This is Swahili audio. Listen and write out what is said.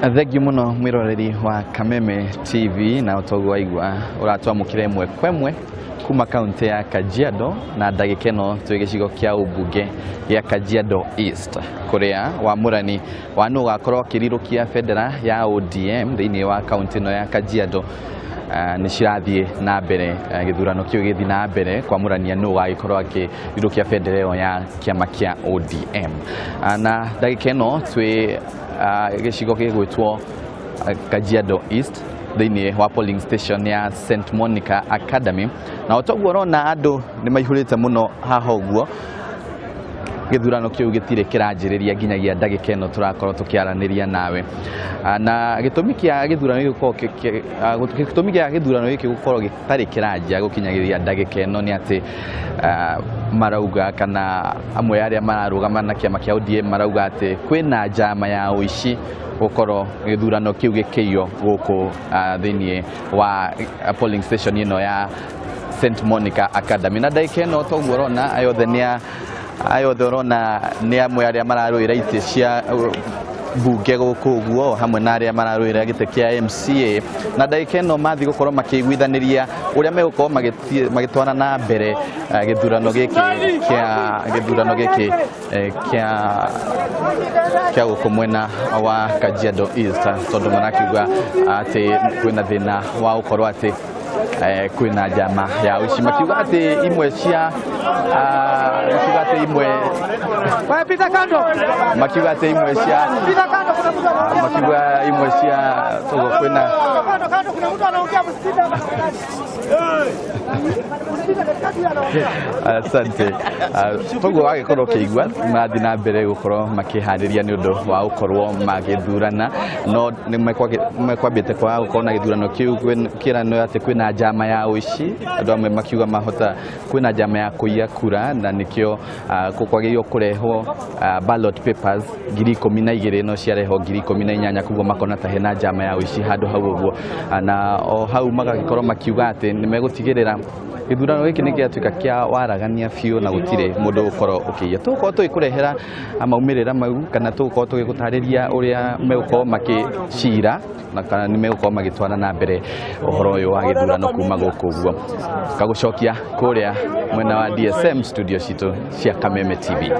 Thengio muno mwiroreri wa Kameme TV na utogo igwa uratwa mukire mwe kwemwe kuma kaunti ya Kajiado na ndagika ino twigicigo kia ubunge ya Kajiado East kuria wamurani wanu gakorwo kirirukia federa ya ODM thiini wa kaunti no ya Kajiado ni cirathie na mbere githurano kiu githi na mbere kwa murania no gagikorwo akirirukia federa yo ya kiama kia ODM na ndagika ino twi gicigo gigwitwo Kajiado East thiini wa polling station ya St Monica Academy na otoguo urona andu ni maihurite muno haha uguo githurano kiu gitire kiranjiriria nginyagia ndagika ino turakorwo tukiaraniria nawe na gitumi kia githurano giki gukorwo gitari kiranjia gukinyagiria ndagika ino ni ati marauga kana amwe aria mararugama na kiama kia ODM marauga ati kwina njama ya uici gukorwo githurano kiu gikiyo guku thiini wa polling station ino ya St Monica Academy na ndagika ino toguo urona ayothe urona ni amwe aria mararuira ite cia bunge guku guo hamwe na aria mararuira gite kia MCA na ndagika ino mathi gukorwo makiguithaniria uria megukorwo magitwara na mbere githurano giki kia guku mwena wa Kajiado East tondu marakiuga ati kwina thina wa gukorwo ati kwina njama ya uici makiuga ati imwe cia makiuga imwe cia togo kwina asante togo agikorwo kiigwa mathi na mbere gukorwo makihariria ni undu wa gukorwo magithurana no ni mekwambite kwa gukorwo na githurano kiu kirano ati kwina njama ya uici andu amwe makiuga mahota kwina njama ya kuiya kura na nikio kukwagirio kurehwo ballot papers 12,000 no ciareho 18,000 kugo makona ta hena njama ya uici handu hau uguo na o hau magagikorwo makiuga ati ni megutigirira githurano giki ni giatuika kia waragania fiu na gutire mundu ukorwo ukiya tuko tuikurehera amaumirira mau kana tuko tugigutariria uria megukorwo makicira na kana ni megukorwo magitwara na mbere uhoro uyu wa githurano kuma guku guo kagucokia kuria mwena wa DSM studio citu cia Kameme TV.